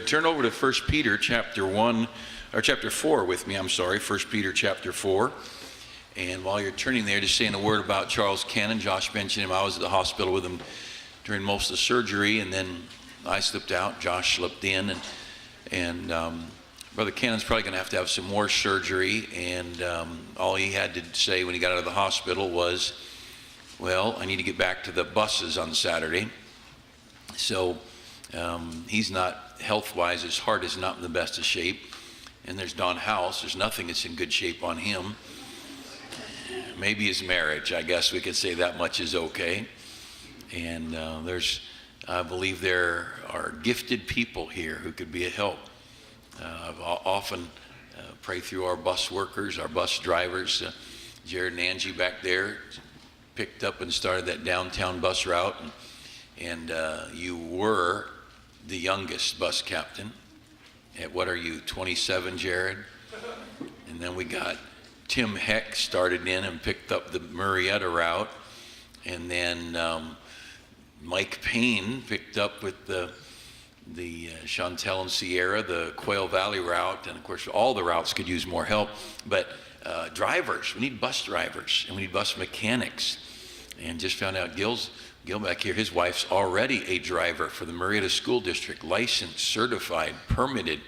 Turn over to 1 Peter chapter 1, or chapter 4 with me, 1 Peter chapter 4. And while you're turning there, just saying a word about Charles Cannon. Josh mentioned him. I was at the hospital with him during most of the surgery, and then I slipped out, Josh slipped in, and Brother Cannon's probably going to have some more surgery, and all he had to say when he got out of the hospital was, well, I need to get back to the buses on Saturday. So he's not, health-wise, his heart is not in the best of shape. And there's Don House, there's nothing that's in good shape on him. Maybe his marriage, I guess we could say that much is okay. And I believe there are gifted people here who could be a help. I've often pray through our bus workers, our bus drivers. Jared and Angie back there picked up and started that downtown bus route. And you were the youngest bus captain at, what are you, 27, Jared? And then we got Tim Heck started in and picked up the Murrieta route. And then Mike Payne picked up with the Chantel and Sierra, the Quail Valley route. And of course, all the routes could use more help. But drivers, we need bus drivers and we need bus mechanics. And just found out Gil back here, his wife's already a driver for the Murrieta School District, licensed, certified, permitted,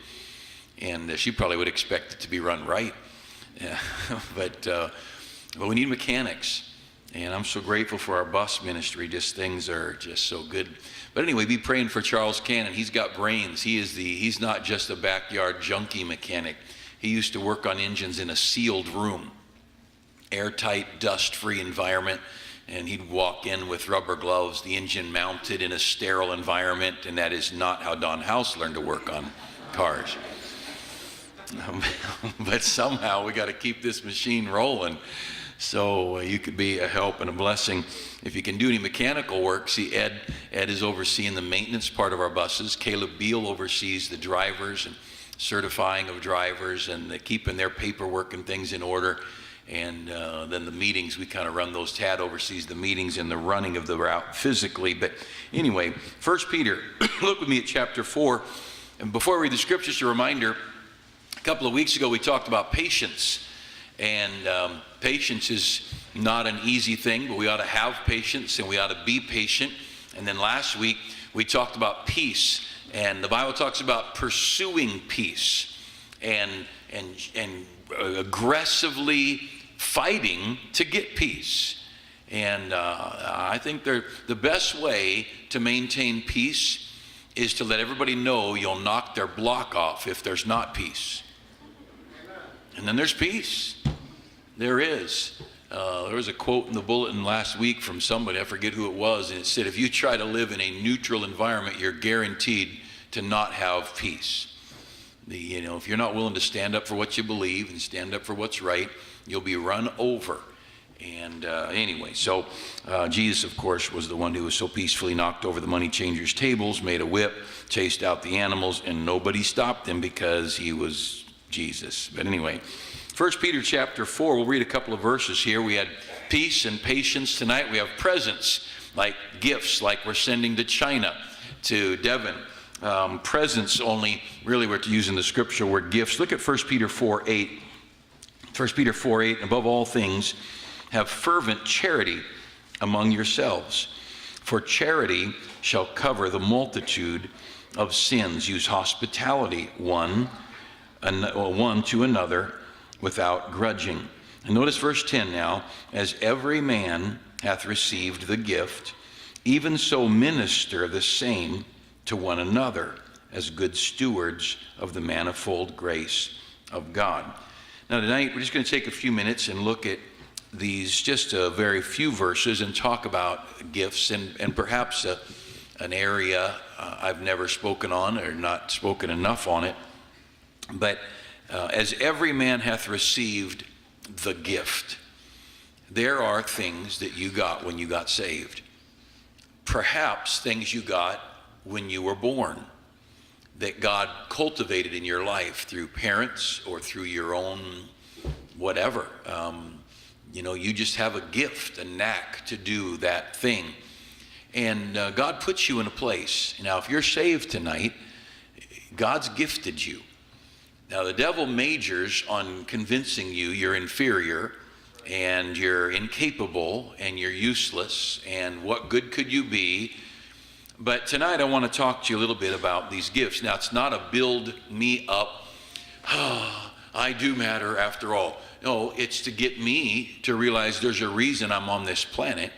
and she probably would expect it to be run right. Yeah. But we need mechanics, and I'm so grateful for our bus ministry. Just things are just so good. But anyway, be praying for Charles Cannon. He's got brains. He's not just a backyard junkie mechanic. He used to work on engines in a sealed room, airtight, dust-free environment. And he'd walk in with rubber gloves, the engine mounted in a sterile environment, and that is not how Don House learned to work on cars. But somehow we got to keep this machine rolling. So you could be a help and a blessing. If you can do any mechanical work, see Ed is overseeing the maintenance part of our buses. Caleb Beal oversees the drivers and certifying of drivers and keeping their paperwork and things in order. And then the meetings, we kind of run those. Tad oversees the meetings and the running of the route physically. But anyway, 1 Peter, look with me at chapter 4. And before I read the scripture, just a reminder, a couple of weeks ago we talked about patience. And patience is not an easy thing, but we ought to have patience and we ought to be patient. And then last week we talked about peace. And the Bible talks about pursuing peace and aggressively fighting to get peace. And I think the best way to maintain peace is to let everybody know you'll knock their block off if there's not peace. And then there's peace. There is. There was a quote in the bulletin last week from somebody, I forget who it was, and it said, if you try to live in a neutral environment, you're guaranteed to not have peace. If you're not willing to stand up for what you believe and stand up for what's right, you'll be run over. And anyway, so Jesus, of course, was the one who was so peacefully knocked over the money changers' tables, made a whip, chased out the animals, and nobody stopped him because he was Jesus. But anyway, 1 Peter chapter 4, we'll read a couple of verses here. We had peace and patience tonight. We have presents, like gifts, like we're sending to China, to Devon. Presents only, really we're using the scripture word gifts. Look at 1 Peter 4:8. 1 Peter 4:8, above all things, have fervent charity among yourselves, for charity shall cover the multitude of sins. Use hospitality one to another without grudging. And notice verse 10 now, as every man hath received the gift, even so minister the same to one another as good stewards of the manifold grace of God. Now tonight we're just going to take a few minutes and look at these, just a very few verses, and talk about gifts and perhaps an area I've never spoken on or not spoken enough on it. But as every man hath received the gift, there are things that you got when you got saved. Perhaps things you got when you were born that God cultivated in your life through parents or through your own whatever. You just have a gift, a knack to do that thing. And God puts you in a place. Now, if you're saved tonight, God's gifted you. Now, the devil majors on convincing you you're inferior and you're incapable and you're useless and what good could you be. But tonight I want to talk to you a little bit about these gifts. Now, it's not a build me up, I do matter after all. No, it's to get me to realize there's a reason I'm on this planet.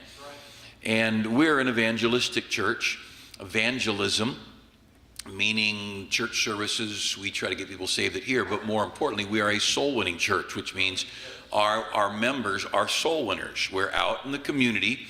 And we're an evangelistic church. Evangelism, meaning church services, we try to get people saved here, but more importantly, we are a soul winning church, which means our members are soul winners. We're out in the community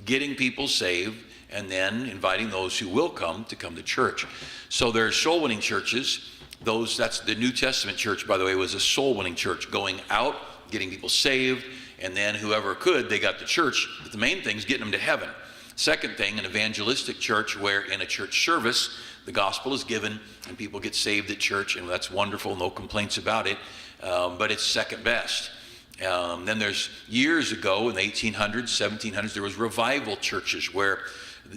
getting people saved and then inviting those who will come to church. So there's soul winning churches. That's the New Testament church, by the way, was a soul winning church, going out, getting people saved, and then whoever could, they got to church. But the main thing is getting them to heaven. Second thing, an evangelistic church where in a church service, the gospel is given and people get saved at church, and that's wonderful, no complaints about it, but it's second best. Then there's years ago in the 1800s, 1700s, there was revival churches where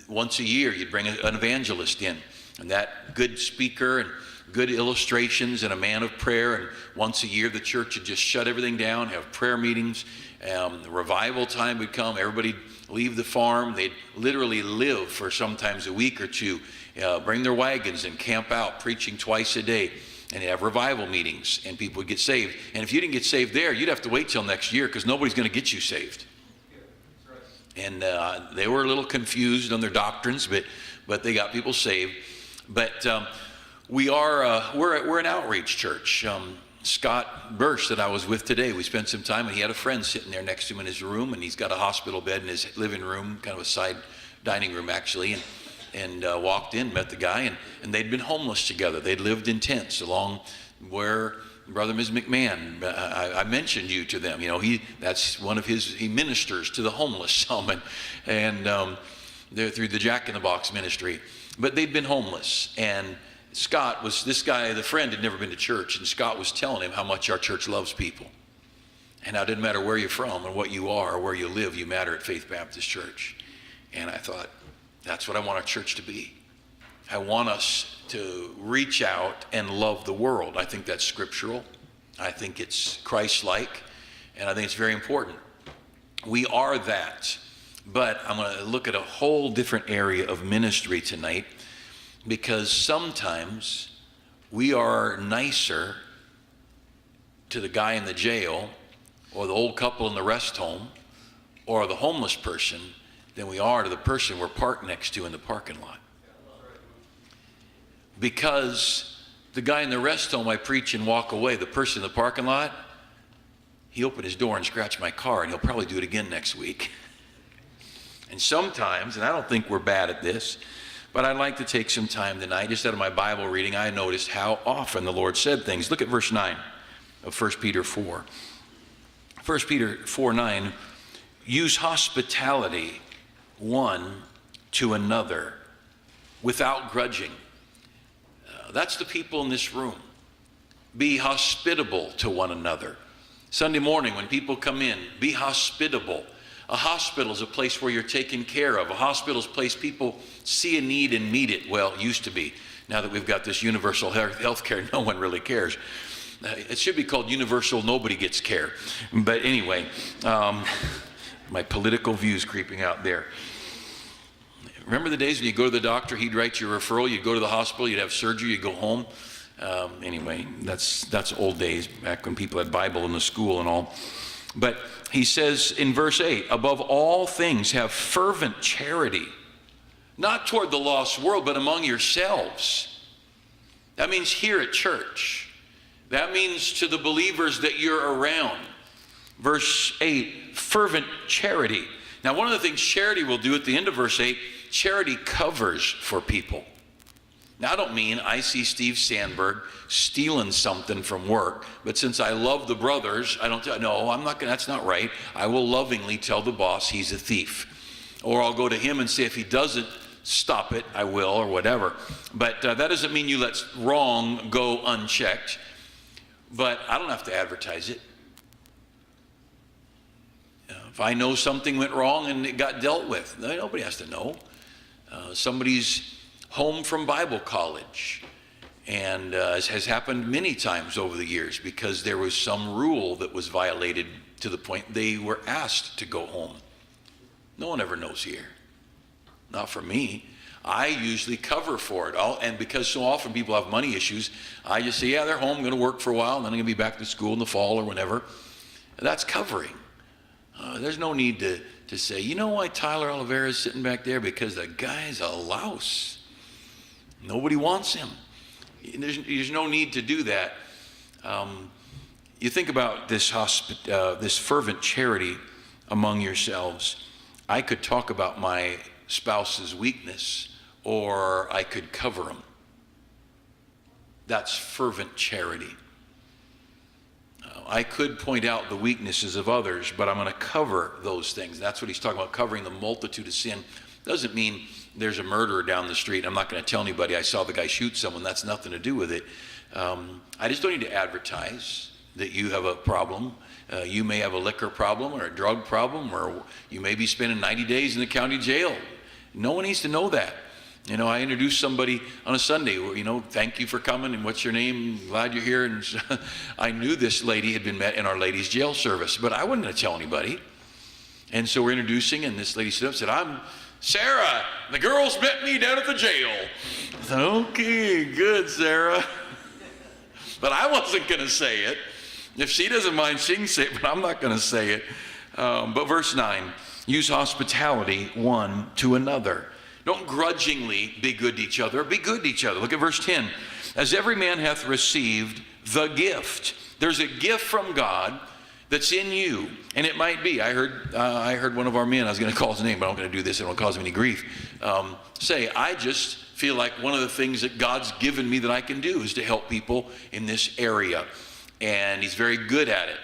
once a year you'd bring an evangelist in, and that good speaker and good illustrations and a man of prayer, and once a year the church would just shut everything down, have prayer meetings. The revival time would come, everybody leave the farm, they'd literally live for sometimes a week or two, bring their wagons and camp out preaching twice a day, and they'd have revival meetings and people would get saved. And if you didn't get saved there, you'd have to wait till next year because nobody's going to get you saved. And they were a little confused on their doctrines, but they got people saved. But we're an outreach church. Scott Bursch that I was with today, we spent some time, and he had a friend sitting there next to him in his room, and he's got a hospital bed in his living room, kind of a side dining room actually, and walked in, met the guy, and they'd been homeless together. They'd lived in tents along where Brother and Ms. McMahon, I mentioned you to them. You know, that's one of he ministers to the homeless some, and they're through the Jack in the Box ministry. But they'd been homeless, and Scott was, this guy, the friend, had never been to church, and Scott was telling him how much our church loves people. And now it didn't matter where you're from and what you are or where you live, you matter at Faith Baptist Church. And I thought, that's what I want our church to be. I want us to reach out and love the world. I think that's scriptural. I think it's Christ-like, and I think it's very important. We are that, but I'm going to look at a whole different area of ministry tonight, because sometimes we are nicer to the guy in the jail or the old couple in the rest home or the homeless person than we are to the person we're parked next to in the parking lot. Because the guy in the rest home, I preach and walk away. The person in the parking lot, he opened his door and scratched my car, and he'll probably do it again next week. And sometimes, and I don't think we're bad at this, but I'd like to take some time tonight, just out of my Bible reading, I noticed how often the Lord said things. Look at verse 9 of 1 Peter 4. 1 Peter 4:9, use hospitality one to another without grudging. That's the people in this room. Be hospitable to one another. Sunday morning when people come in, be hospitable. A hospital is a place where you're taken care of. A hospital is a place people see a need and meet it. Well, it used to be. Now that we've got this universal health care, no one really cares. It should be called universal, nobody gets care. But anyway, my political views creeping out there. Remember the days when you go to the doctor, he'd write you a referral, you'd go to the hospital, you'd have surgery, you'd go home. Anyway, that's old days, back when people had Bible in the school and all. But he says in verse 8, above all things have fervent charity, not toward the lost world, but among yourselves. That means here at church. That means to the believers that you're around. Verse 8, fervent charity. Now, one of the things charity will do at the end of verse 8, charity covers for people. Now, I don't mean I see Steve Sandberg stealing something from work, but since I love the brothers, I'm not gonna, that's not right. I will lovingly tell the boss he's a thief. Or I'll go to him and say, if he doesn't stop it, I will, or whatever. But that doesn't mean you let wrong go unchecked. But I don't have to advertise it. If I know something went wrong and it got dealt with, nobody has to know. Somebody's home from Bible college And as has happened many times over the years, because there was some rule that was violated to the point they were asked to go home. No one ever knows here. Not for me. I usually cover for it. And because so often people have money issues, I just say, yeah, they're home, I'm going to work for a while, and then I'm going to be back to school in the fall or whenever. That's covering. There's no need to say, you know why Tyler Oliveira is sitting back there? Because the guy's a louse. Nobody wants him. There's no need to do that. You think about this fervent charity among yourselves. I could talk about my spouse's weakness, or I could cover them. That's fervent charity. I could point out the weaknesses of others, but I'm going to cover those things. That's what he's talking about, covering the multitude of sin. Doesn't mean there's a murderer down the street. I'm not going to tell anybody I saw the guy shoot someone. That's nothing to do with it. I just don't need to advertise that you have a problem. You may have a liquor problem or a drug problem, or you may be spending 90 days in the county jail. No one needs to know that. You know, I introduced somebody on a Sunday, you know, thank you for coming, and what's your name? Glad you're here. And I knew this lady had been met in Our Lady's jail service, but I wasn't going to tell anybody. And so we're introducing, and this lady stood up and said, I'm Sarah. The girls met me down at the jail. I said, okay, good, Sarah. But I wasn't going to say it. If she doesn't mind, she can say it, but I'm not going to say it. But verse 9, use hospitality one to another. Don't grudgingly be good to each other. Be good to each other. Look at verse 10. As every man hath received the gift. There's a gift from God that's in you. And it might be, I heard one of our men, I was going to call his name, but I'm not going to do this. I don't cause him any grief. Say, I just feel like one of the things that God's given me that I can do is to help people in this area. And he's very good at it.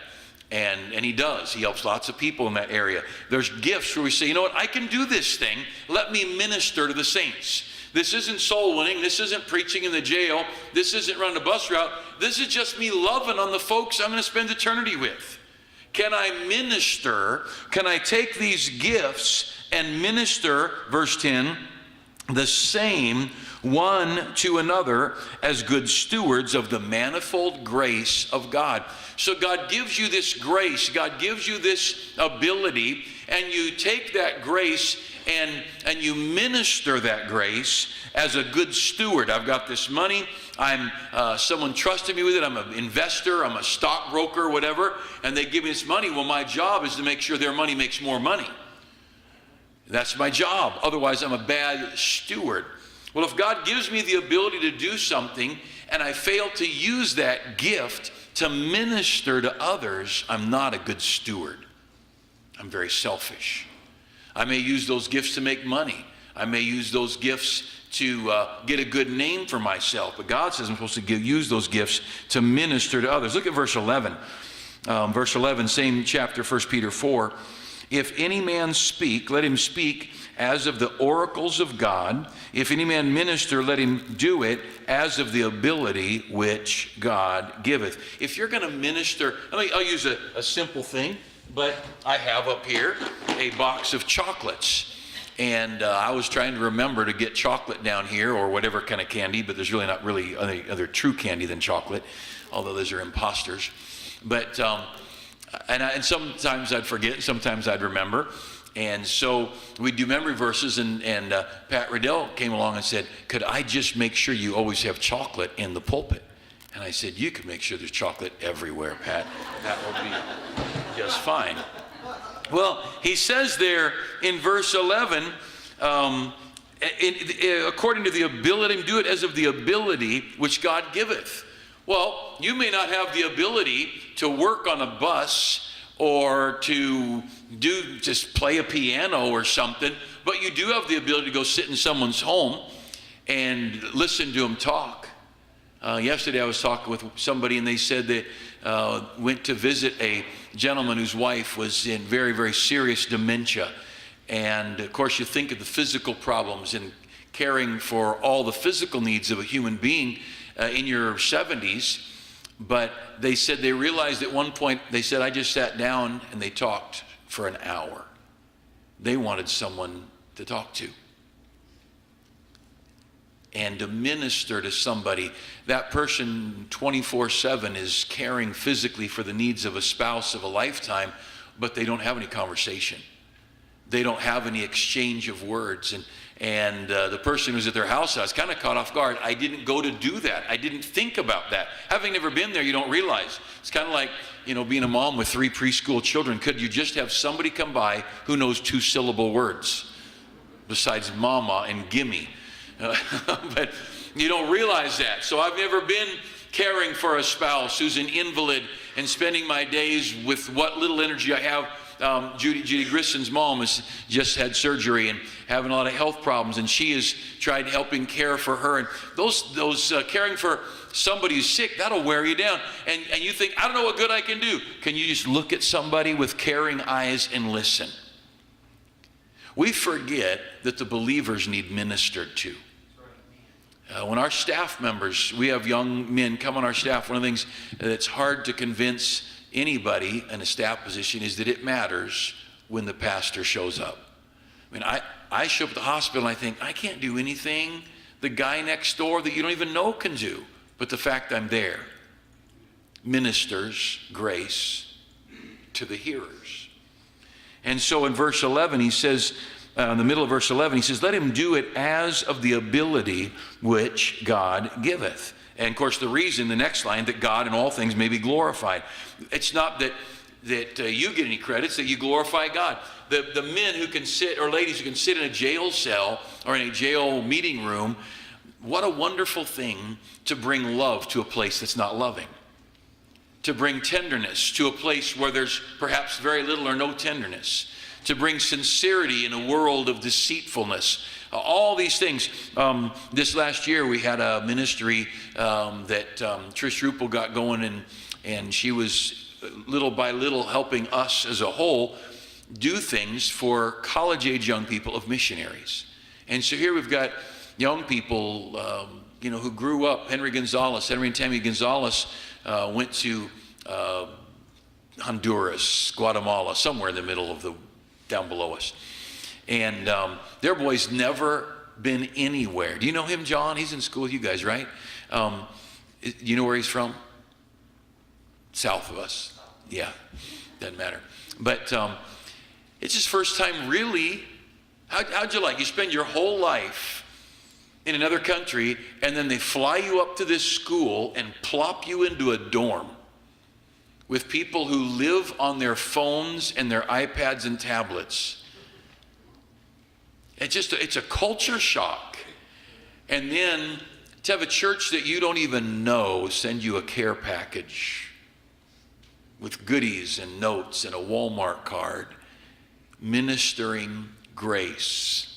And he does. He helps lots of people in that area. There's gifts where we say, you know what, I can do this thing. Let me minister to the saints. This isn't soul winning. This isn't preaching in the jail. This isn't running a bus route. This is just me loving on the folks I'm going to spend eternity with. Can I minister? Can I take these gifts and minister, verse 10, the same one to another as good stewards of the manifold grace of God? So God gives you this grace, God gives you this ability, and you take that grace and you minister that grace as a good steward. I've got this money, someone trusted me with it, I'm an investor, I'm a stockbroker, whatever, and they give me this money. Well, my job is to make sure their money makes more money. That's my job. Otherwise, I'm a bad steward. Well, if God gives me the ability to do something and I fail to use that gift to minister to others, I'm not a good steward. I'm very selfish. I may use those gifts to make money. I may use those gifts to get a good name for myself. But God says I'm supposed to use those gifts to minister to others. Look at verse 11. Verse 11, same chapter, 1 Peter 4. If any man speak, let him speak as of the oracles of God. If any man minister, let him do it as of the ability which God giveth. If you're going to minister, I'll use a simple thing, but I have up here a box of chocolates. And I was trying to remember to get chocolate down here or whatever kind of candy, but there's really not really any other true candy than chocolate, although those are imposters. But and sometimes I'd forget, sometimes I'd remember. And so we'd do memory verses, and Pat Riddell came along and said, could I just make sure you always have chocolate in the pulpit? And I said, you can make sure there's chocolate everywhere, Pat. That will be just fine. Well, he says there in verse 11, according to the ability, do it as of the ability which God giveth. Well, you may not have the ability to work on a bus or to just play a piano or something, but you do have the ability to go sit in someone's home and listen to them talk. Yesterday I was talking with somebody, and they said they went to visit a gentleman whose wife was in very, very serious dementia. And of course you think of the physical problems and caring for all the physical needs of a human being in your 70s. But they said they realized at one point, they said, I just sat down and they talked for an hour. They wanted someone to talk to. and to minister to somebody. That person 24/7 is caring physically for the needs of a spouse of a lifetime, but they don't have any conversation. They don't have any exchange of words. And the person who's at their house, I was kind of caught off guard. I didn't go to do that. I didn't think about that. Having never been there, you don't realize. It's kind of like, being a mom with 3 preschool children. Could you just have somebody come by who knows 2-syllable words besides mama and gimme? But you don't realize that. So I've never been caring for a spouse who's an invalid and spending my days with what little energy I have. Judy Grisson's mom has just had surgery and having a lot of health problems, and she has tried helping care for her. And those caring for somebody who's sick, that'll wear you down. And you think, I don't know what good I can do. Can you just look at somebody with caring eyes and listen? We forget that the believers need ministered to. When our staff members, we have young men come on our staff, one of the things that's hard to convince anybody in a staff position is that it matters when the pastor shows up. I mean, I show up at the hospital and I think, I can't do anything the guy next door that you don't even know can do. But the fact I'm there ministers grace to the hearers. And so in verse 11, he says, in the middle of verse 11, he says, let him do it as of the ability which God giveth. And of course, the reason, the next line, that God in all things may be glorified. It's not that you get any credit, it's that you glorify God. The men who can sit, or ladies who can sit in a jail cell or in a jail meeting room, what a wonderful thing to bring love to a place that's not loving. To bring tenderness to a place where there's perhaps very little or no tenderness. To bring sincerity in a world of deceitfulness. All these things. This last year we had a ministry that Trish Ruppel got going, and she was little by little helping us as a whole do things for college-age young people of missionaries. And so here we've got young people who grew up. Henry and Tammy Gonzalez went to Honduras, Guatemala, somewhere in the middle of down below us. And their boy's never been anywhere. Do you know him, John? He's in school with you guys, right? You know where he's from? South of us. Yeah, doesn't matter. But it's his first time really. How'd you like? You spend your whole life in another country, and then they fly you up to this school and plop you into a dorm with people who live on their phones and their iPads and tablets. It's a culture shock. And then to have a church that you don't even know send you a care package with goodies and notes and a Walmart card, ministering grace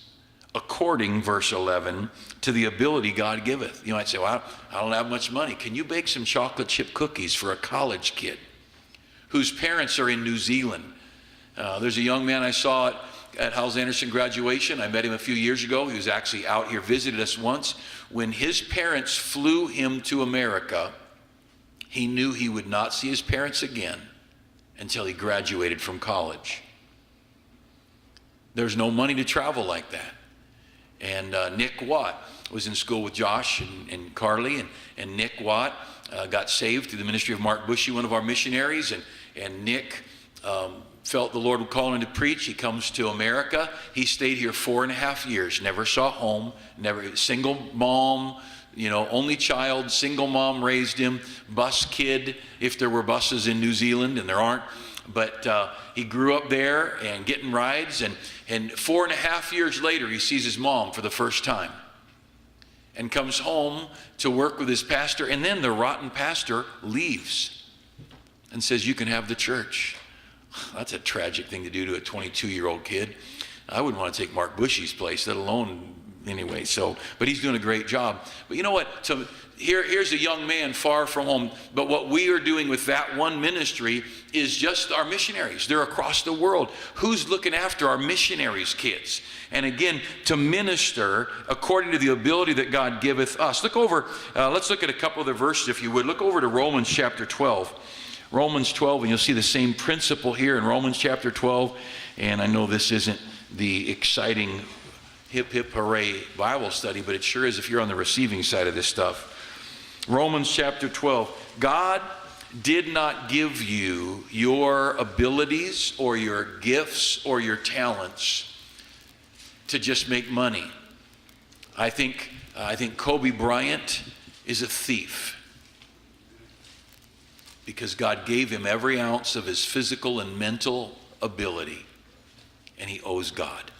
according, verse 11, to the ability God giveth. You might say, well, I don't have much money. Can you bake some chocolate chip cookies for a college kid whose parents are in New Zealand? There's a young man I saw at Howells Anderson graduation. I met him a few years ago. He was actually out here, visited us once. When his parents flew him to America, he knew he would not see his parents again until he graduated from college. There's no money to travel like that. And Nick Watt was in school with Josh and Carly, and Nick Watt got saved through the ministry of Mark Bushy, one of our missionaries, and Nick felt the Lord would call him to preach. He comes to America. He stayed here 4.5 years, never saw home, never, single mom, only child, single mom raised him, bus kid, if there were buses in New Zealand, and there aren't. But he grew up there and getting rides, and 4.5 years later, he sees his mom for the first time and comes home to work with his pastor, and then the rotten pastor leaves and says, you can have the church. That's a tragic thing to do to a 22-year-old kid. I wouldn't want to take Mark Bushy's place, let alone anyway. But he's doing a great job. But you know what? Here's a young man far from home. But what we are doing with that one ministry is just our missionaries. They're across the world. Who's looking after our missionaries' kids? And again, to minister according to the ability that God giveth us. Look over, let's look at a couple of the verses, if you would. Look over to Romans chapter 12. Romans 12, and you'll see the same principle here in Romans chapter 12. And I know this isn't the exciting hip, hip, hooray Bible study, but it sure is if you're on the receiving side of this stuff. Romans chapter 12. God did not give you your abilities or your gifts or your talents to just make money. I think Kobe Bryant is a thief because God gave him every ounce of his physical and mental ability, and he owes God.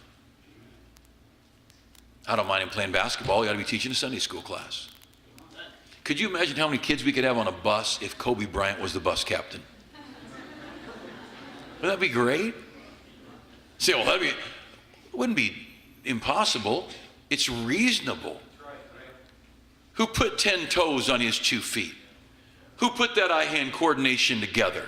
I don't mind him playing basketball. He ought to be teaching a Sunday school class. Could you imagine how many kids we could have on a bus if Kobe Bryant was the bus captain? Wouldn't that be great? Say, well, it wouldn't be impossible. It's reasonable. Who put 10 toes on his 2 feet? Who put that eye-hand coordination together?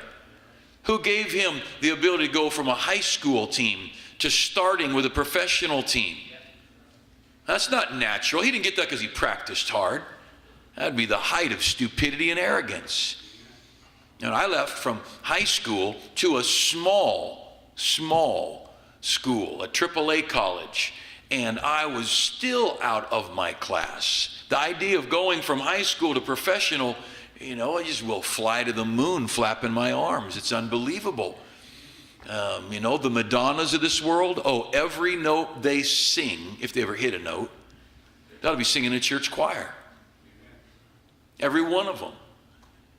Who gave him the ability to go from a high school team to starting with a professional team? That's not natural. He didn't get that because he practiced hard. That'd be the height of stupidity and arrogance. And I left from high school to a small school, a AAA college, and I was still out of my class. The idea of going from high school to professional, I just will fly to the moon flapping my arms. It's unbelievable. The Madonnas of this world, every note they sing, if they ever hit a note, they ought to be singing in a church choir. Every one of them.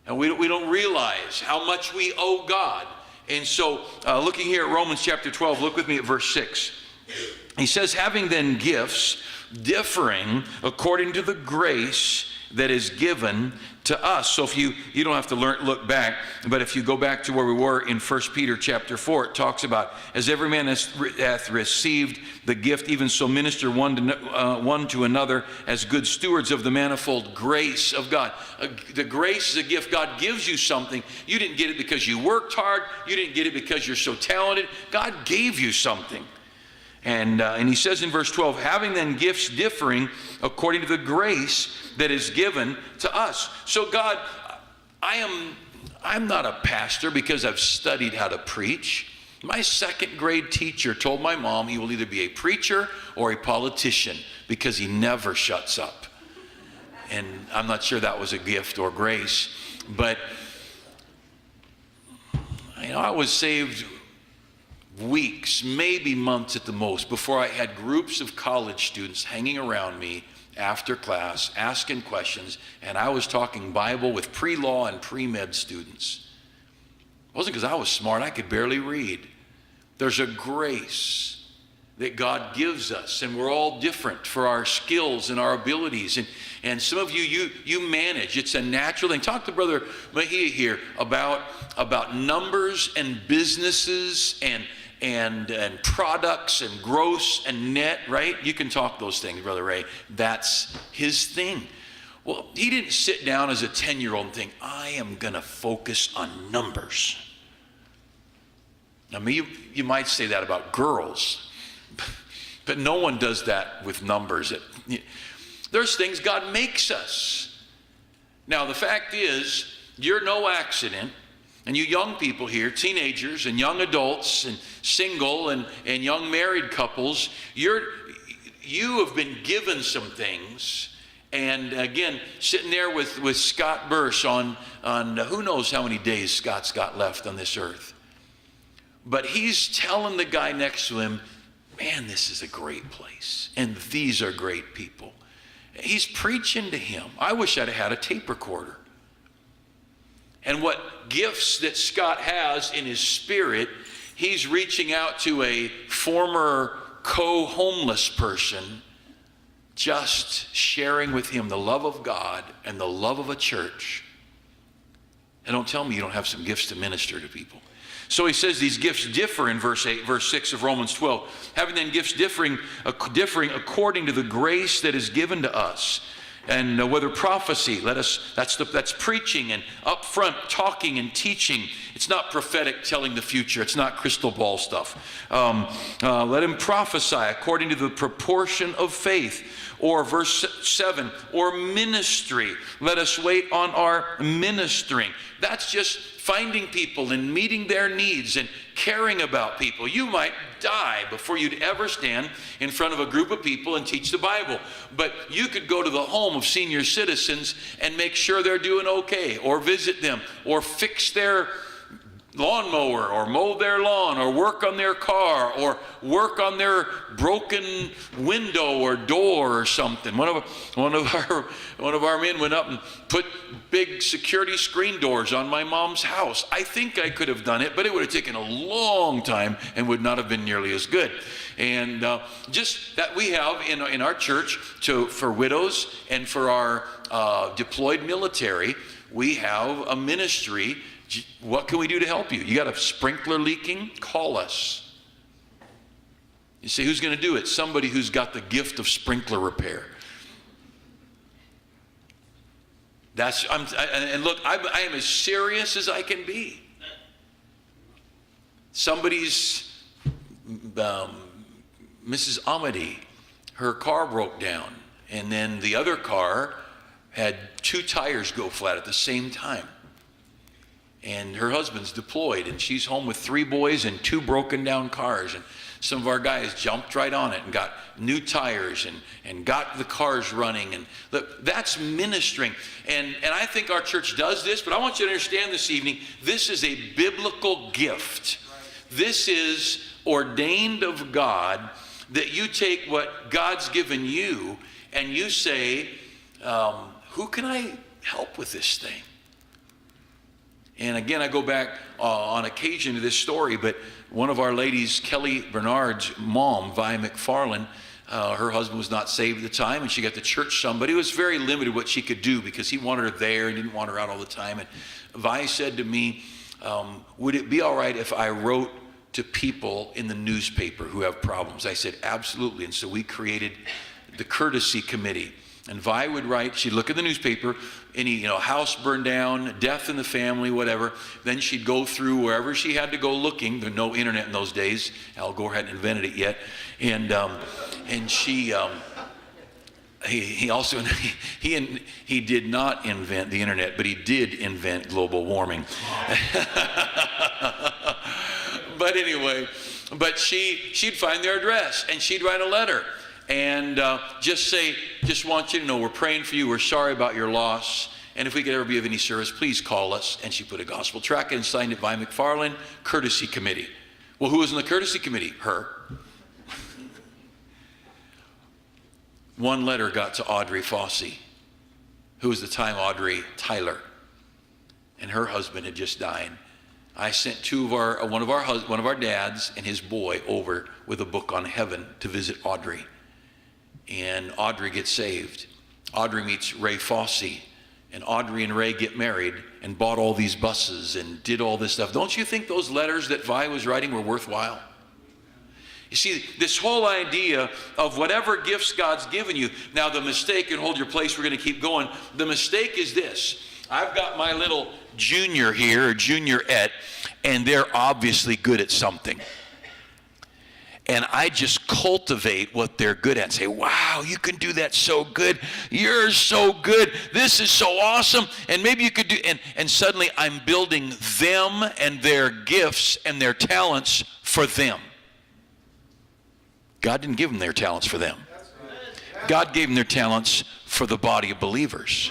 And we don't realize how much we owe God. And so, looking here at Romans chapter 12, look with me at verse 6. He says, having then gifts differing according to the grace that is given to us. So if you don't have to look back, but if you go back to where we were in 1 Peter chapter 4, it talks about, as every man hath received the gift, even so minister one to another as good stewards of the manifold grace of God. The grace is a gift. God gives you something. You didn't get it because you worked hard. You didn't get it because you're so talented. God gave you something. And he says in verse 12, having then gifts differing according to the grace that is given to us. So God, I'm not a pastor because I've studied how to preach. My 2nd grade teacher told my mom he will either be a preacher or a politician because he never shuts up. And I'm not sure that was a gift or grace, but I was saved weeks, maybe months at the most, before I had groups of college students hanging around me after class, asking questions, and I was talking Bible with pre-law and pre-med students. It wasn't because I was smart, I could barely read. There's a grace that God gives us, and we're all different for our skills and our abilities. And some of you manage. It's a natural thing. Talk to Brother Mahia here about numbers and businesses and products and gross and net, right? You can talk those things, Brother Ray. That's his thing. Well, he didn't sit down as a 10-year-old and think, I am going to focus on numbers. I mean, you might say that about girls, but no one does that with numbers. There's things God makes us. Now, the fact is, you're no accident. And you young people here, teenagers and young adults and single and young married couples, you have been given some things. And again, sitting there with Scott Burse on who knows how many days Scott's got left on this earth. But he's telling the guy next to him, man, this is a great place. And these are great people. He's preaching to him. I wish I'd had a tape recorder. And what gifts that Scott has in his spirit, he's reaching out to a former co-homeless person, just sharing with him the love of God and the love of a church. And don't tell me you don't have some gifts to minister to people. So he says these gifts differ in verse 6 of Romans 12. Having then gifts differing according to the grace that is given to us. And whether prophecy, that's preaching and upfront talking and teaching. It's not prophetic telling the future. It's not crystal ball stuff. Let him prophesy according to the proportion of faith. Or verse 7, or ministry. Let us wait on our ministering. That's just finding people and meeting their needs and caring about people. You might die before you'd ever stand in front of a group of people and teach the Bible. But you could go to the home of senior citizens and make sure they're doing okay, or visit them, or fix their lawnmower, or mow their lawn, or work on their car, or work on their broken window or door or something. One of our men went up and put big security screen doors on my mom's house. I think I could have done it, but it would have taken a long time and would not have been nearly as good. And just that we have in our church for widows and for our deployed military, we have a ministry. What can we do to help you? You got a sprinkler leaking? Call us. You say, who's going to do it? Somebody who's got the gift of sprinkler repair. And look, I am as serious as I can be. Somebody's, Mrs. Amity, her car broke down, and then the other car had 2 tires go flat at the same time. And her husband's deployed, and she's home with 3 boys and 2 broken down cars. And some of our guys jumped right on it and got new tires and got the cars running. And look, that's ministering. And I think our church does this, but I want you to understand this evening, this is a biblical gift. This is ordained of God, that you take what God's given you and you say, who can I help with this thing? And again, I go back on occasion to this story, but one of our ladies, Kelly Bernard's mom, Vi McFarland, her husband was not saved at the time, and she got to church somebody. It was very limited what she could do because he wanted her there and didn't want her out all the time. And Vi said to me, would it be all right if I wrote to people in the newspaper who have problems? I said, absolutely. And so we created the courtesy committee. And Vi would write, she'd look at the newspaper, any house burned down, death in the family, whatever. Then she'd go through wherever she had to go looking. There was no internet in those days. Al Gore hadn't invented it yet. And she, he also, he did not invent the internet, but he did invent global warming. But anyway, she'd find their address and she'd write a letter. And just say, just want you to know we're praying for you. We're sorry about your loss. And if we could ever be of any service, please call us. And she put a gospel tract in and signed it by McFarland, courtesy committee. Well, who was in the courtesy committee? Her. One letter got to Audrey Fossey, who was at the time Audrey Tyler. And her husband had just died. I sent one of our dads and his boy over with a book on heaven to visit Audrey. And Audrey gets saved. Audrey meets Ray Fossey, and Audrey and Ray get married and bought all these buses and did all this stuff. Don't you think those letters that Vi was writing were worthwhile? You see, this whole idea of whatever gifts God's given you. Now the mistake, and hold your place, we're going to keep going. The mistake is this. I've got my little junior here, or juniorette, and they're obviously good at something. And I just cultivate what they're good at and say, wow, you can do that so good. You're so good. This is so awesome. And maybe you could do, and suddenly I'm building them and their gifts and their talents for them. God didn't give them their talents for them. God gave them their talents for the body of believers.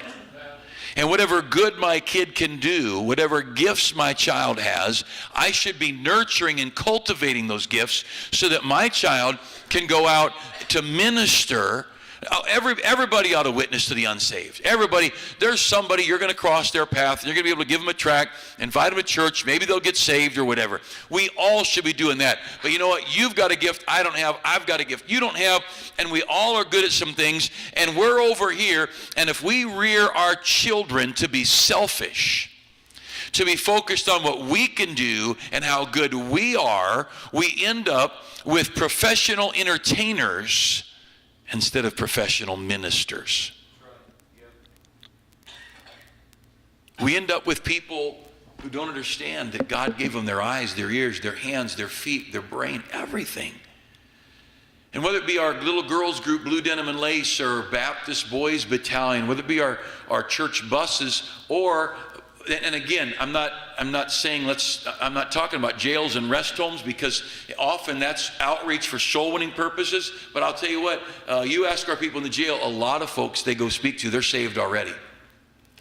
And whatever good my kid can do, whatever gifts my child has, I should be nurturing and cultivating those gifts so that my child can go out to minister. Everybody ought to witness to the unsaved. Everybody, there's somebody, you're going to cross their path, and you're going to be able to give them a tract, invite them to church, maybe they'll get saved or whatever. We all should be doing that. But you know what? You've got a gift I don't have. I've got a gift you don't have, and we all are good at some things, and we're over here, and if we rear our children to be selfish, to be focused on what we can do and how good we are, we end up with professional entertainers instead of professional ministers. We end up with people who don't understand that God gave them their eyes, their ears, their hands, their feet, their brain, everything. And whether it be our little girls group, Blue Denim and Lace, or Baptist Boys Battalion, whether it be our church buses, or And again, I'm not talking about jails and rest homes, because often that's outreach for soul winning purposes. But I'll tell you what, you ask our people in the jail, a lot of folks they go speak to, they're saved already.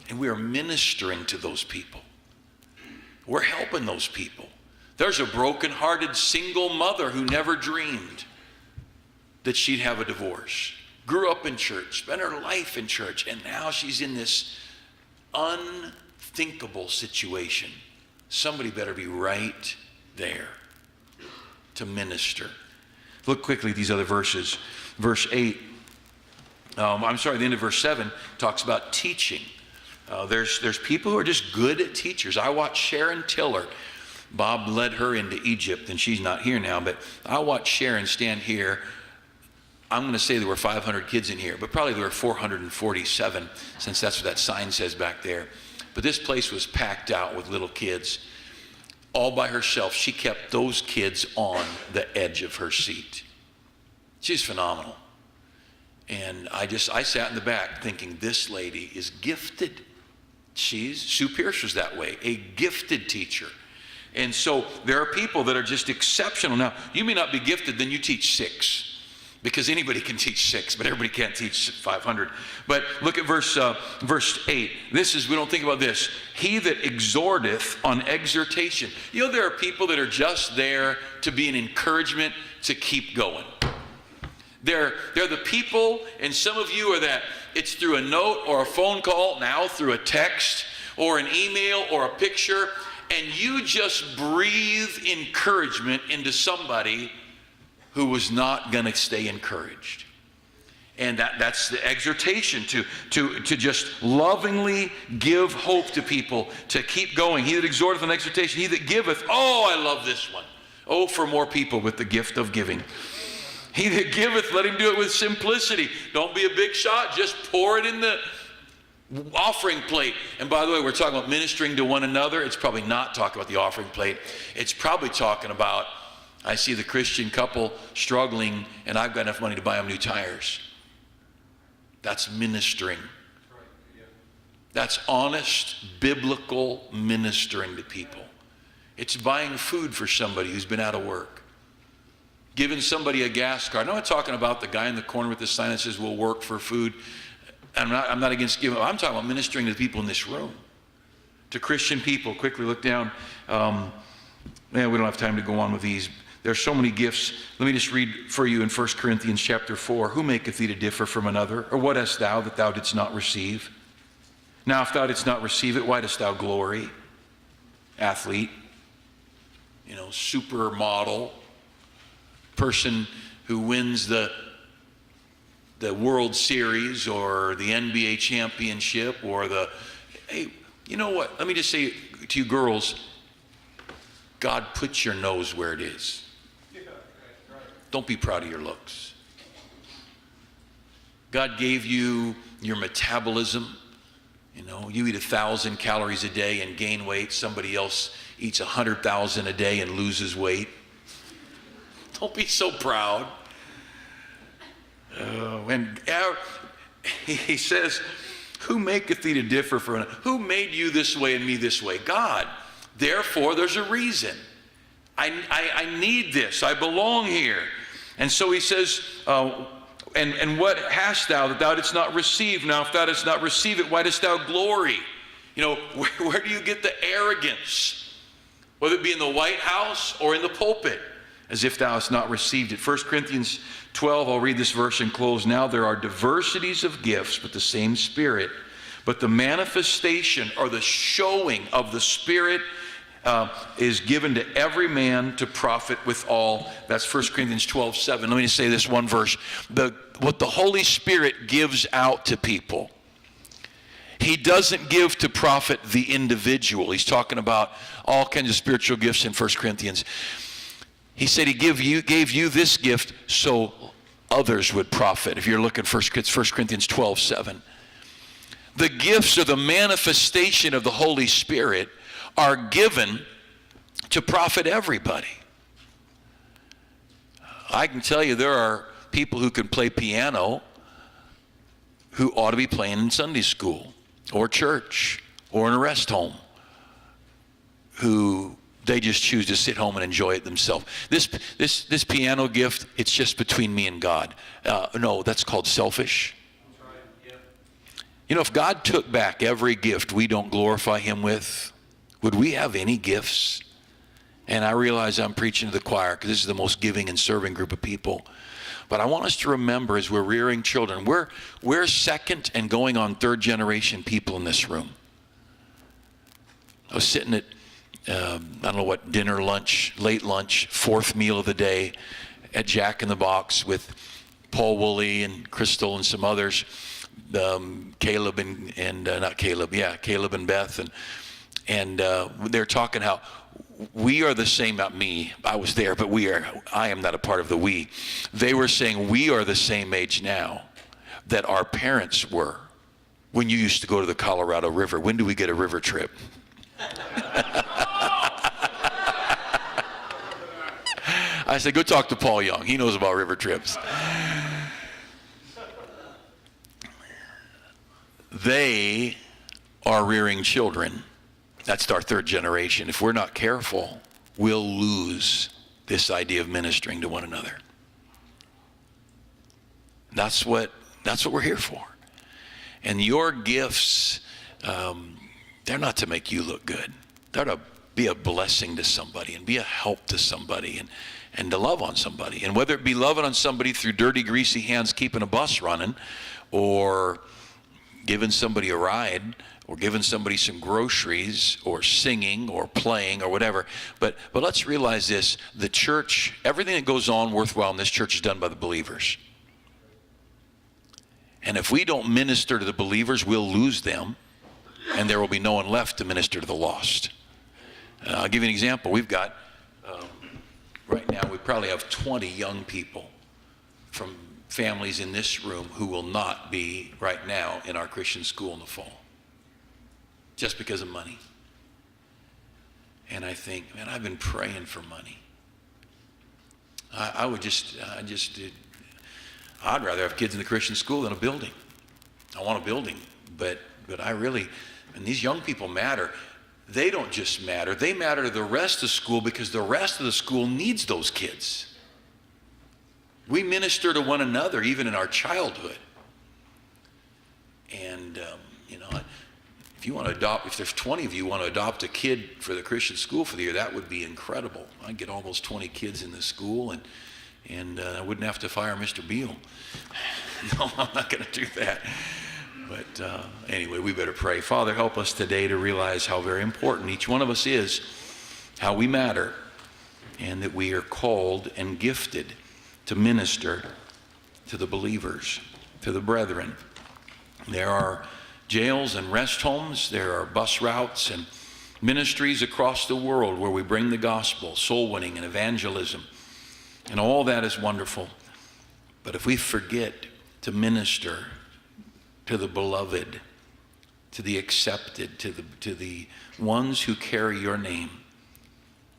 And we are ministering to those people. We're helping those people. There's a broken-hearted single mother who never dreamed that she'd have a divorce. Grew up in church, spent her life in church, and now she's in this unthinkable situation. Somebody better be right there to minister. Look quickly at these other verses. Verse 8, the end of verse 7 talks about teaching. There's people who are just good at teachers. I watched Sharon Tiller. Bob led her into Egypt, and she's not here now, but I watched Sharon stand here. I'm going to say there were 500 kids in here, but probably there were 447, since that's what that sign says back there. But this place was packed out with little kids. All by herself, she kept those kids on the edge of her seat. She's phenomenal. And I sat in the back thinking, this lady is gifted. Sue Pierce was that way, a gifted teacher. And so there are people that are just exceptional. Now, you may not be gifted, then you teach 6. Because anybody can teach 6, but everybody can't teach 500. But look at verse 8. We don't think about this. He that exhorteth on exhortation. You know, there are people that are just there to be an encouragement to keep going. They're the people, and some of you are that. It's through a note or a phone call, now through a text or an email or a picture, and you just breathe encouragement into somebody who was not going to stay encouraged. And that's the exhortation, to just lovingly give hope to people, to keep going. He that exhorteth on exhortation, he that giveth, I love this one. Oh, for more people with the gift of giving. He that giveth, let him do it with simplicity. Don't be a big shot, just pour it in the offering plate. And by the way, we're talking about ministering to one another. It's probably not talking about the offering plate. It's probably talking about, I see the Christian couple struggling, and I've got enough money to buy them new tires. That's ministering. That's honest, biblical ministering to people. It's buying food for somebody who's been out of work. Giving somebody a gas card. I'm not talking about the guy in the corner with the sign that says we'll work for food. I'm not against giving. I'm talking about ministering to the people in this room. To Christian people. Quickly look down. We don't have time to go on with these. There are so many gifts. Let me just read for you in 1 Corinthians chapter 4. Who maketh thee to differ from another? Or what hast thou that thou didst not receive? Now if thou didst not receive it, why dost thou glory? Athlete. Supermodel. Person who wins the World Series or the NBA championship or hey, you know what? Let me just say to you girls, God puts your nose where it is. Don't be proud of your looks. God gave you your metabolism. You eat 1,000 calories a day and gain weight. Somebody else eats 100,000 a day and loses weight. Don't be so proud. He says, who maketh thee to differ from another? Who made you this way and me this way? God. Therefore, there's a reason. I need this. I belong here. And so he says, and what hast thou that thou didst not receive? Now, if thou didst not receive it, why dost thou glory? Where do you get the arrogance? Whether it be in the White House or in the pulpit. As if thou hast not received it. 1 Corinthians 12, I'll read this verse and close now. There are diversities of gifts, but the same Spirit. But the manifestation or the showing of the Spirit is given to every man to profit withal. That's 1 Corinthians 12, 7. Let me just say this one verse. What the Holy Spirit gives out to people, He doesn't give to profit the individual. He's talking about all kinds of spiritual gifts in 1 Corinthians. He said he gave you this gift so others would profit. If you're looking at 1 Corinthians 12, 7. The gifts or the manifestation of the Holy Spirit are given to profit everybody. I can tell you there are people who can play piano who ought to be playing in Sunday school or church or in a rest home who they just choose to sit home and enjoy it themselves. This piano gift, it's just between me and God. No, that's called selfish. You know, if God took back every gift we don't glorify him with, would we have any gifts? And I realize I'm preaching to the choir because this is the most giving and serving group of people. But I want us to remember as we're rearing children, we're second and going on third generation people in this room. I was sitting at, I don't know what, dinner, lunch, late lunch, fourth meal of the day at Jack in the Box with Paul Woolley and Crystal and some others, Caleb and Beth. And they're talking how we are the same, not me, I was there, but I am not a part of the we. They were saying we are the same age now that our parents were when you used to go to the Colorado River. When do we get a river trip? I said, go talk to Paul Young. He knows about river trips. They are rearing children. That's our third generation. If we're not careful, we'll lose this idea of ministering to one another. That's what we're here for. And your gifts, they're not to make you look good. They're to be a blessing to somebody and be a help to somebody and to love on somebody. And whether it be loving on somebody through dirty, greasy hands keeping a bus running, or giving somebody a ride, or giving somebody some groceries, or singing, or playing, or whatever. But let's realize this, the church, everything that goes on worthwhile in this church is done by the believers. And if we don't minister to the believers, we'll lose them, and there will be no one left to minister to the lost. I'll give you an example. We've got, right now, we probably have 20 young people from families in this room who will not be right now in our Christian school in the fall, just because of money. And I think, man, I've been praying for money. I'd rather have kids in the Christian school than a building. I want a building, but I really, and these young people matter. They don't just matter, they matter to the rest of school because the rest of the school needs those kids. We minister to one another even in our childhood. And, if there's 20 of you want to adopt a kid for the Christian school for the year, that would be incredible. I'd get all those 20 kids in the school and I wouldn't have to fire Mr. Beal. No, I'm not going to do that. But anyway, we better pray. Father, help us today to realize how very important each one of us is, how we matter, and that we are called and gifted to minister to the believers, to the brethren. There are jails and rest homes, there are bus routes and ministries across the world where we bring the gospel, soul winning and evangelism, and all that is wonderful. But if we forget to minister to the beloved, to the accepted, to the ones who carry your name,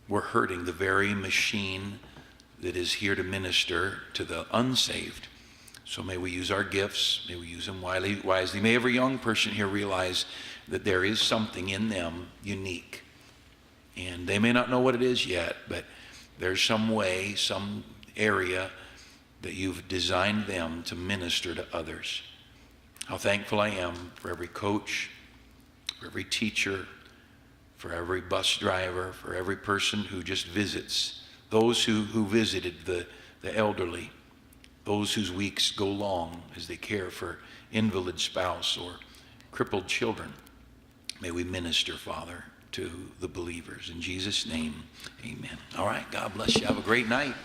we're hurting the very machine that is here to minister to the unsaved. So may we use our gifts, may we use them wisely. May every young person here realize that there is something in them unique. And they may not know what it is yet, but there's some way, some area that you've designed them to minister to others. How thankful I am for every coach, for every teacher, for every bus driver, for every person who just visits, those who visited the elderly, those whose weeks go long as they care for invalid spouse or crippled children. May we minister, Father, to the believers. In Jesus' name, amen. All right, God bless you. Have a great night.